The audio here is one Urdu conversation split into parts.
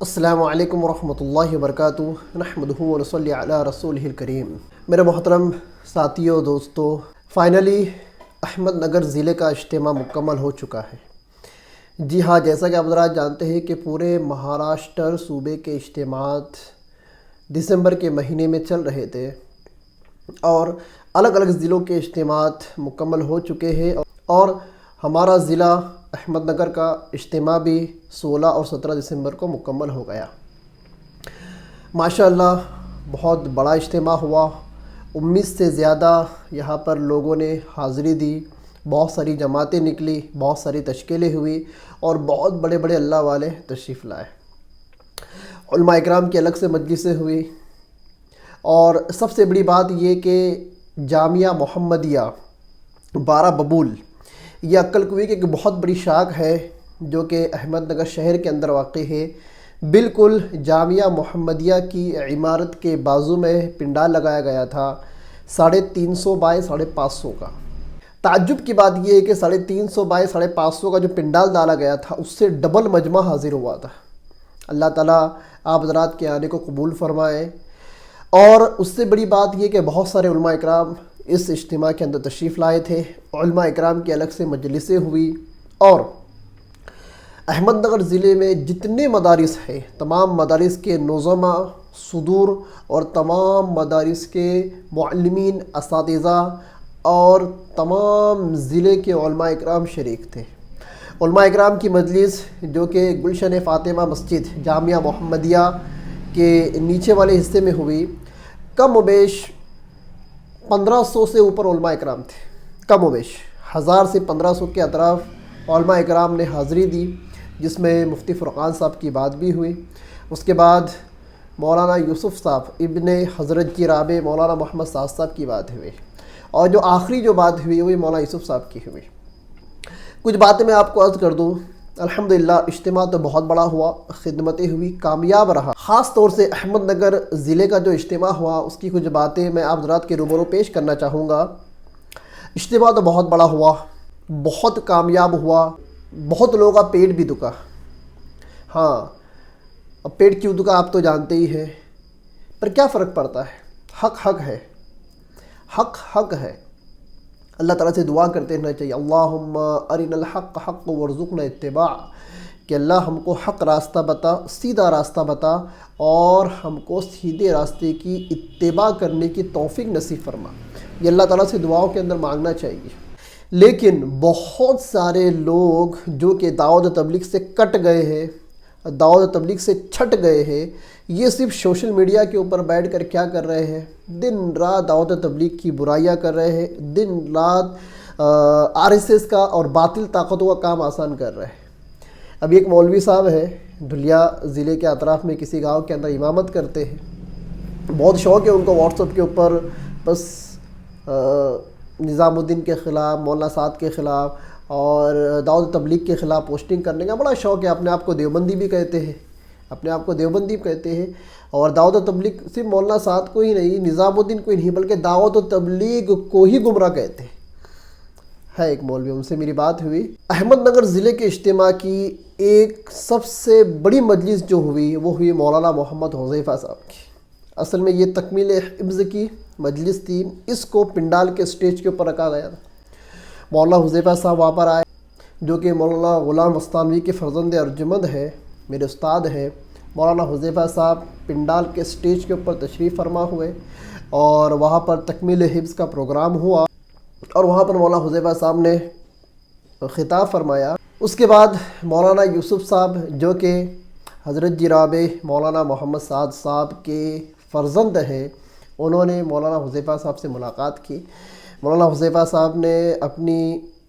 السلام علیکم ورحمۃ اللہ وبرکاتہ نحمدہ ونصلی علی رسولہ الکریم۔ میرے محترم ساتھیوں، دوستو، فائنلی احمد نگر ضلع کا اجتماع مکمل ہو چکا ہے۔ جی ہاں، جیسا کہ آپ حضرات جانتے ہیں کہ پورے مہاراشٹر صوبے کے اجتماعات دسمبر کے مہینے میں چل رہے تھے اور الگ الگ ضلعوں کے اجتماعات مکمل ہو چکے ہیں اور ہمارا ضلع احمد نگر کا اجتماع بھی 16 اور 17 دسمبر کو مکمل ہو گیا۔ ماشاءاللہ بہت بڑا اجتماع ہوا، 19 سے زیادہ یہاں پر لوگوں نے حاضری دی، بہت ساری جماعتیں نکلی، بہت ساری تشکیلیں ہوئی اور بہت بڑے بڑے اللہ والے تشریف لائے۔ علماء اکرام کی الگ سے مجلسیں ہوئی اور سب سے بڑی بات یہ کہ جامعہ محمدیہ 12 ببول، یہ عقل کوی کی ایک بہت بڑی شاخ ہے جو کہ احمد نگر شہر کے اندر واقع ہے۔ بالکل جامعہ محمدیہ کی عمارت کے بازو میں پنڈال لگایا گیا تھا 350 بائی 550 کا۔ تعجب کی بات یہ ہے کہ 350 بائی 550 کا جو پنڈال ڈالا گیا تھا اس سے ڈبل مجمع حاضر ہوا تھا۔ اللہ تعالیٰ آپ حضرات کے آنے کو قبول فرمائے۔ اور اس سے بڑی بات یہ کہ بہت سارے علماء اکرام اس اجتماع کے اندر تشریف لائے تھے، علماء اکرام کی الگ سے مجلسیں ہوئی اور احمد نگر ضلع میں جتنے مدارس ہیں تمام مدارس کے نظما، صدور اور تمام مدارس کے معلمین، اساتذہ اور تمام ضلع کے علماء اکرام شریک تھے۔ علماء اکرام کی مجلس جو کہ گلشن فاطمہ مسجد جامعہ محمدیہ کے نیچے والے حصے میں ہوئی، کم و بیش 1500 سے اوپر علماء اکرام تھے، کم و بیش 1000 سے 1500 کے اطراف علماء اکرام نے حاضری دی، جس میں مفتی فرقان صاحب کی بات بھی ہوئی۔ اس کے بعد مولانا یوسف صاحب ابن حضرت کی رابع مولانا محمد سعد صاحب کی بات ہوئی اور جو آخری جو بات ہوئی وہ مولانا یوسف صاحب کی ہوئی۔ کچھ باتیں میں آپ کو عرض کر دوں۔ الحمدللہ اجتماع تو بہت بڑا ہوا، خدمتیں ہوئی، کامیاب رہا۔ خاص طور سے احمد نگر ضلع کا جو اجتماع ہوا اس کی کچھ باتیں میں آپ حضرات کے روبرو پیش کرنا چاہوں گا۔ اجتماع تو بہت بڑا ہوا، بہت کامیاب ہوا، بہت لوگوں کا پیٹ بھی دکھا۔ ہاں، اب پیٹ کیوں دکھا آپ تو جانتے ہی ہیں، پر کیا فرق پڑتا ہے، حق حق ہے، حق حق ہے۔ اللہ تعالیٰ سے دعا کرتے رہنا چاہیے، اللہم ارنا الحق حق وارزقنا اتباع، کہ اللہ ہم کو حق راستہ بتا، سیدھا راستہ بتا اور ہم کو سیدھے راستے کی اتباع کرنے کی توفیق نصیب فرما۔ یہ اللہ تعالیٰ سے دعاؤں کے اندر مانگنا چاہیے۔ لیکن بہت سارے لوگ جو کہ دعوت و تبلیغ سے کٹ گئے ہیں، دعوت و تبلیغ سے چھٹ گئے ہیں، یہ صرف سوشل میڈیا کے اوپر بیٹھ کر کیا کر رہے ہیں، دن رات دعوت و تبلیغ کی برائیاں کر رہے ہیں، دن رات RSS کا اور باطل طاقتوں کا کام آسان کر رہے ہیں۔ ابھی ایک مولوی صاحب ہے، دھلیا ضلع کے اطراف میں کسی گاؤں کے اندر امامت کرتے ہیں، بہت شوق ہے ان کو واٹس ایپ کے اوپر بس نظام الدین کے خلاف، مولانا سعد کے خلاف اور دعوت تبلیغ کے خلاف پوسٹنگ کرنے کا بڑا شوق ہے۔ اپنے آپ کو دیوبندی بھی کہتے ہیں، اپنے آپ کو دیوبندی کہتے ہیں اور دعوت و تبلیغ صرف مولانا سعد کو ہی نہیں، نظام الدین کو ہی نہیں، بلکہ دعوت و تبلیغ کو ہی گمراہ کہتے ہیں۔ ہے ایک مولوی، ان سے میری بات ہوئی۔ احمد نگر ضلع کے اجتماع کی ایک سب سے بڑی مجلس جو ہوئی وہ ہوئی مولانا محمد حذیفہ صاحب کی۔ اصل میں یہ تکمیل حفظ کی مجلس تھی، اس کو پنڈال کے سٹیج کے اوپر رکھا گیا تھا۔ مولانا حذیفہ صاحب وہاں پر آئے جو کہ مولانا غلام مستانوی کے فرزند ارجمند ہے، میرے استاد ہیں۔ مولانا حذیفہ صاحب پنڈال کے سٹیج کے اوپر تشریف فرما ہوئے اور وہاں پر تکمیل حفظ کا پروگرام ہوا اور وہاں پر مولانا حذیفہ صاحب نے خطاب فرمایا۔ اس کے بعد مولانا یوسف صاحب جو کہ حضرت جی رابع مولانا محمد سعد صاحب کے فرزند ہیں، انہوں نے مولانا حذیفہ صاحب سے ملاقات کی۔ مولانا حذیفہ صاحب نے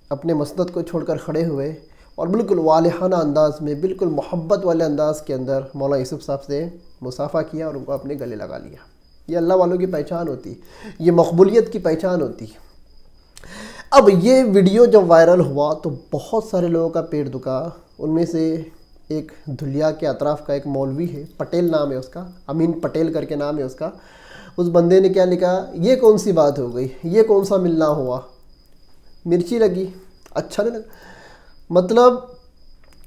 اپنے مسند کو چھوڑ کر کھڑے ہوئے اور بالکل والہانہ انداز میں، بالکل محبت والے انداز کے اندر مولانا یوسف صاحب سے مصافحہ کیا اور ان کو اپنے گلے لگا لیا۔ یہ اللہ والوں کی پہچان ہوتی ہے، یہ مقبولیت کی پہچان ہوتی ہے۔ اب یہ ویڈیو جب وائرل ہوا تو بہت سارے لوگوں کا پیٹ دکھا۔ ان میں سے ایک دھلیا کے اطراف کا ایک مولوی ہے، پٹیل نام ہے اس کا، امین پٹیل کر کے نام ہے اس کا۔ اس بندے نے کیا لکھا، یہ کون سی بات ہو گئی، یہ کون سا ملنا ہوا، مرچی لگی، اچھا نہیں لگا۔ مطلب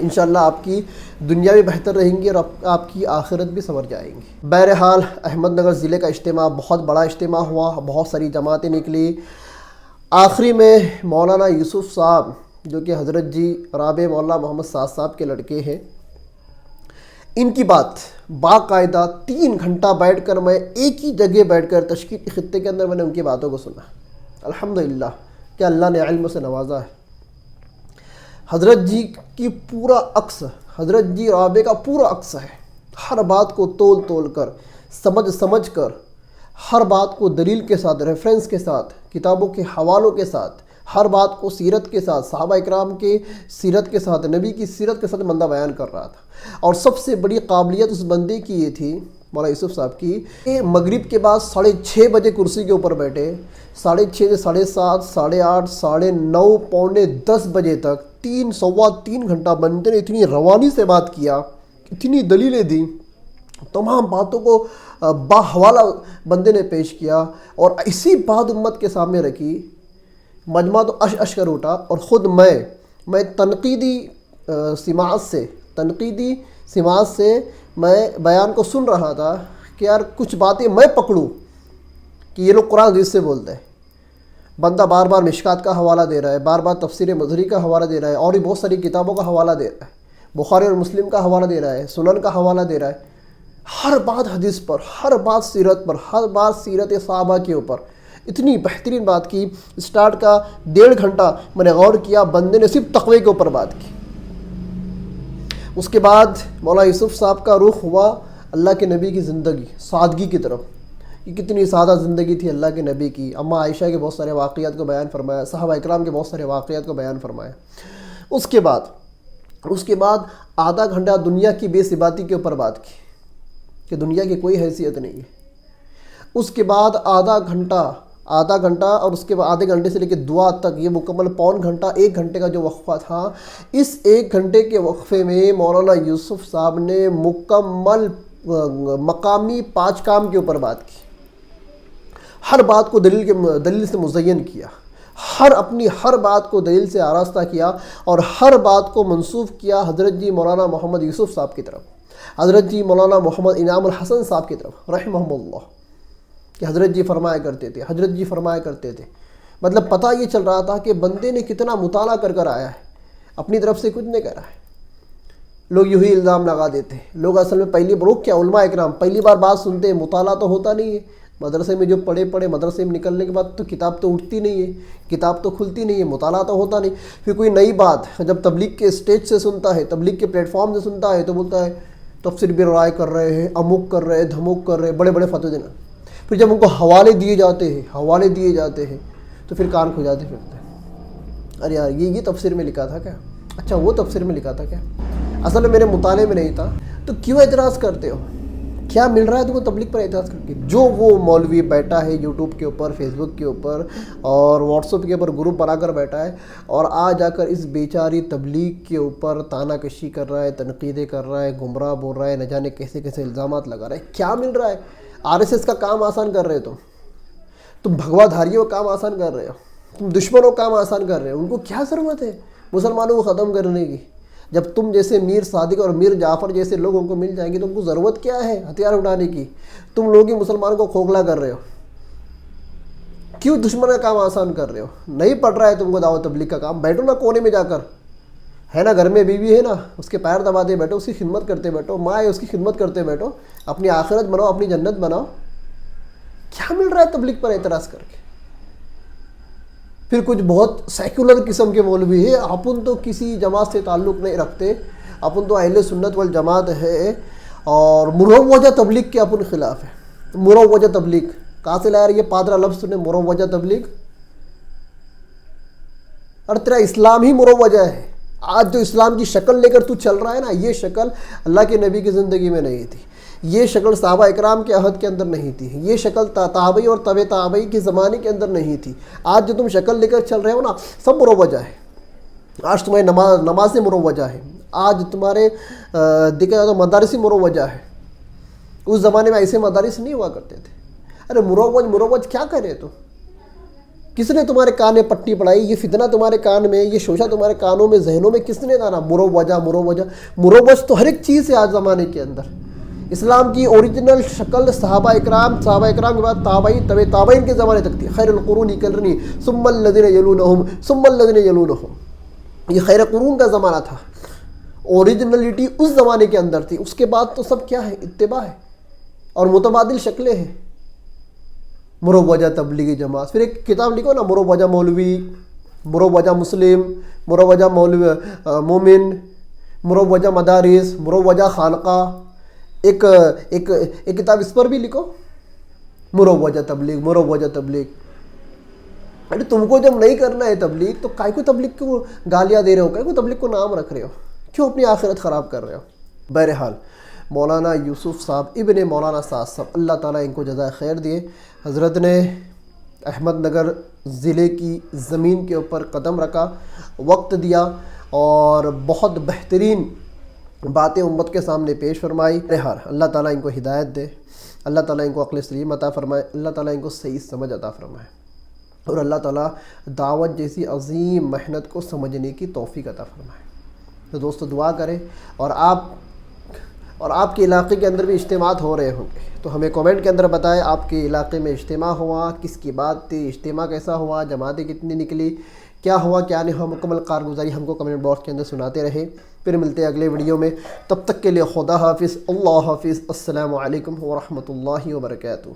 انشاءاللہ آپ کی دنیا بھی بہتر رہیں گی اور آپ کی آخرت بھی سنور جائیں گی۔ بہرحال احمد نگر ضلع کا اجتماع بہت بڑا اجتماع ہوا، بہت ساری جماعتیں نکلی۔ آخری میں مولانا یوسف صاحب جو کہ حضرت جی رابع مولانا محمد سعد صاحب کے لڑکے ہیں، ان کی بات باقاعدہ 3 گھنٹہ بیٹھ کر، میں ایک ہی جگہ بیٹھ کر تشکیل خطے کے اندر میں نے ان کی باتوں کو سنا۔ الحمدللہ کہ اللہ نے علم سے نوازا ہے۔ حضرت جی کی پورا عکس، حضرت جی رابع کا پورا عکس ہے، ہر بات کو تول تول کر، سمجھ کر، ہر بات کو دلیل کے ساتھ، ریفرنس کے ساتھ، کتابوں کے حوالوں کے ساتھ، ہر بات کو سیرت کے ساتھ، صحابہ اکرام کے سیرت کے ساتھ، نبی کی سیرت کے ساتھ بندہ بیان کر رہا تھا۔ اور سب سے بڑی قابلیت اس بندے کی یہ تھی، مولانا یوسف صاحب کی، کہ مغرب کے بعد 6:30 بجے کرسی کے اوپر بیٹھے، 6:30 سے 7:30، 8:30، 9:30، پونے 10 بجے تک 3 گھنٹہ بندے نے اتنی روانی سے بات کیا، اتنی دلیلیں دی، تمام باتوں کو باحوالہ بندے نے پیش کیا، اور اسی بات امت کے سامنے رکھی۔ مجمع تو اش کر اٹھا، اور خود میں تنقیدی سماعت سے میں بیان کو سن رہا تھا کہ یار کچھ باتیں میں پکڑوں کہ یہ لوگ قرآن حدیث سے بولتے ہیں۔ بندہ بار بار مشکات کا حوالہ دے رہا ہے، بار بار تفسیر مظہری کا حوالہ دے رہا ہے، اور بھی بہت ساری کتابوں کا حوالہ دے رہا ہے، بخاری اور مسلم کا حوالہ دے رہا ہے، سنن کا حوالہ دے رہا ہے، ہر بات حدیث پر، ہر بات سیرت پر، ہر بات سیرت صحابہ کے اوپر اتنی بہترین بات کی۔ سٹارٹ کا 1.5 گھنٹہ میں نے غور کیا، بندے نے صرف تقوی کے اوپر بات کی۔ اس کے بعد مولانا یوسف صاحب کا رخ ہوا اللہ کے نبی کی زندگی، سادگی کی طرف۔ یہ کتنی سادہ زندگی تھی اللہ کے نبی کی۔ اماں عائشہ کے بہت سارے واقعات کو بیان فرمایا، صحابہ اکرام کے بہت سارے واقعات کو بیان فرمایا۔ اس کے بعد آدھا گھنٹہ دنیا کی بے ثباتی کے اوپر بات کی کہ دنیا کی کوئی حیثیت نہیں ہے۔ اس کے بعد آدھا گھنٹہ اور اس کے بعد آدھے گھنٹے سے لے کے دعا تک، یہ مکمل 1 گھنٹے کا جو وقفہ تھا، اس 1 گھنٹے کے وقفے میں مولانا یوسف صاحب نے مکمل مقامی 5 کام کے اوپر بات کی۔ ہر بات کو دلیل سے مزین کیا، اپنی ہر بات کو دلیل سے آراستہ کیا، اور ہر بات کو منسوب کیا حضرت جی مولانا محمد یوسف صاحب کی طرف، حضرت جی مولانا محمد انعام الحسن صاحب کی طرف رحمہم اللہ، کہ حضرت جی فرمایا کرتے تھے۔ مطلب پتہ یہ چل رہا تھا کہ بندے نے کتنا مطالعہ کر آیا ہے، اپنی طرف سے کچھ نہیں کرا ہے۔ لوگ یوں ہی الزام لگا دیتے ہیں، لوگ اصل میں علماء اکرام پہلی بار بات سنتے ہیں، مطالعہ تو ہوتا نہیں ہے۔ مدرسے میں جو پڑھے مدرسے میں نکلنے کے بعد تو کتاب تو اٹھتی نہیں ہے، کتاب تو کھلتی نہیں ہے، مطالعہ تو ہوتا نہیں۔ پھر کوئی نئی بات جب تبلیغ کے اسٹیج سے سنتا ہے، تبلیغ کے پلیٹ فارم سے سنتا ہے، تو بولتا ہے تفسیر بھی رائے کر رہے ہیں، اموک کر رہے ہیں، دھموک کر رہے ہیں، بڑے بڑے فتوے دینا۔ پھر جب ان کو حوالے دیے جاتے ہیں تو پھر کان کھجاتے پھرتے ہیں، ارے یار یہ تفسیر میں لکھا تھا کیا؟ اچھا وہ تفسیر میں لکھا تھا کیا؟ اصل میں میرے مطالعے میں نہیں تھا۔ تو کیوں اعتراض کرتے ہو؟ کیا مل رہا ہے تم کو تبلیغ پر اعتراض کر کے؟ جو وہ مولوی بیٹھا ہے یوٹیوب کے اوپر، فیس بک کے اوپر اور واٹس ایپ کے اوپر گروپ بنا کر بیٹھا ہے، اور جا کر اس بیچاری تبلیغ کے اوپر تانہ کشی کر رہا ہے، تنقیدیں کر رہا ہے، گمراہ بول رہا ہے، نہ جانے کیسے کیسے الزامات لگا رہا ہے۔ کیا مل رہا ہے؟ RSS کا کام آسان کر رہے ہو تم بھگوا دھاریوں کا کام آسان کر رہے ہو، تم دشمنوں کا کام آسان کر رہے ہو۔ ان کو کیا ضرورت ہے مسلمانوں کو ختم کرنے کی؟ جب تم جیسے میر صادق اور میر جعفر جیسے لوگوں کو مل جائیں گے تو ان کو ضرورت کیا ہے ہتھیار اٹھانے کی؟ تم لوگ ہی مسلمانوں کو کھوکھلا کر رہے ہو، کیوں دشمن کا کام آسان کر رہے ہو؟ نہیں پڑ رہا ہے تم کو دعوت تبلیغ کا کام، بیٹھو نا کونے میں جا کر، ہے نا گھر میں بیوی ہے نا، اس کے پیر دباتے بیٹھو، اس کی خدمت کرتے بیٹھو، ماں ہے اس کی خدمت کرتے بیٹھو، اپنی آخرت بناؤ، اپنی جنت بناؤ۔ کیا مل رہا ہے تبلیغ پر اعتراض کر کے؟ پھر کچھ بہت سیکولر قسم کے مولوی ہے، اپن تو کسی جماعت سے تعلق نہیں رکھتے، اپن تو اہل سنت والجماعت ہے، اور مروجہ تبلیغ کے اپن خلاف ہے۔ مروجہ تبلیغ کہاں سے لایا یہ پادرا لفظ نے؟ مروجہ تبلیغ، اور تیرا اسلام ہی مروجہ ہے۔ آج جو اسلام کی شکل لے کر تو چل رہا ہے نا، یہ شکل اللہ کے نبی کی زندگی میں نہیں تھی، یہ شکل صحابہ اکرام کے عہد کے اندر نہیں تھی، یہ شکل تابعی اور طبع تابعی کے زمانے کے اندر نہیں تھی۔ آج جو تم شکل لے کر چل رہے ہو نا، سب مروجہ ہے۔ آج تمہاری نمازیں مروجہ ہے، آج تمہارے دیکھا جائے تو مدارس مروجہ ہے۔ اس زمانے میں ایسے مدارس نہیں ہوا کرتے تھے۔ ارے مروج کیا کرے تو؟ کس نے تمہارے کان میں پٹی پڑھائی؟ یہ فتنہ تمہارے کان میں، یہ شوشہ تمہارے کانوں میں، ذہنوں میں کس نے ڈالا؟ مروج تو ہر ایک چیز ہے آج زمانے کے اندر۔ اسلام کی اوریجنل شکل صحابہ اکرام کے بعد تابعین، تابعین کے زمانے تک تھی۔ خیر القرون قرنی ثم الذین یلونہم ثم الذین یلونہم، یہ خیر قرون کا زمانہ تھا، اوریجنلٹی اس زمانے کے اندر تھی۔ اس کے بعد تو سب کیا ہے؟ اتباع ہے اور متبادل شکلیں ہیں۔ مروجہ تبلیغی جماعت، پھر ایک کتاب لکھو نا، مروجہ مولوی، مروجہ مسلم، مروجہ مولوی مومن، مروجہ مدارس، مروجہ خانقاہ، ایک کتاب اس پر بھی لکھو، مروجہ تبلیغ۔ ارے تم کو جب نہیں کرنا ہے تبلیغ تو کائے کو تبلیغ کو گالیاں دے رہے ہو، کائے کو تبلیغ کو نام رکھ رہے ہو، کیوں اپنی آخرت خراب کر رہے ہو؟ بہرحال مولانا یوسف صاحب ابن مولانا سعد صاحب، اللہ تعالیٰ ان کو جزائے خیر دیے، حضرت نے احمد نگر ضلع کی زمین کے اوپر قدم رکھا، وقت دیا اور بہت بہترین باتیں امت کے سامنے پیش فرمائی۔ بہرحال اللہ تعالیٰ ان کو ہدایت دے، اللہ تعالیٰ ان کو عقل سلیم عطا فرمائے، اللہ تعالیٰ ان کو صحیح سمجھ عطا فرمائے، اور اللہ تعالیٰ دعوت جیسی عظیم محنت کو سمجھنے کی توفیق عطا فرمائے۔ تو دوستو دعا کریں، اور آپ کے علاقے کے اندر بھی اجتماعات ہو رہے ہوں گے تو ہمیں کومنٹ کے اندر بتائیں آپ کے علاقے میں اجتماع ہوا، کس کی بات تھی، اجتماع کیسا ہوا، جماعتیں کتنی نکلی، کیا ہوا کیا نہیں ہوا، مکمل کارگزاری ہم کو کمنٹ باکس کے اندر سناتے رہیں۔ پھر ملتے ہیں اگلے ویڈیو میں، تب تک کے لیے خدا حافظ، اللہ حافظ، السلام علیکم ورحمۃ اللہ وبرکاتہ۔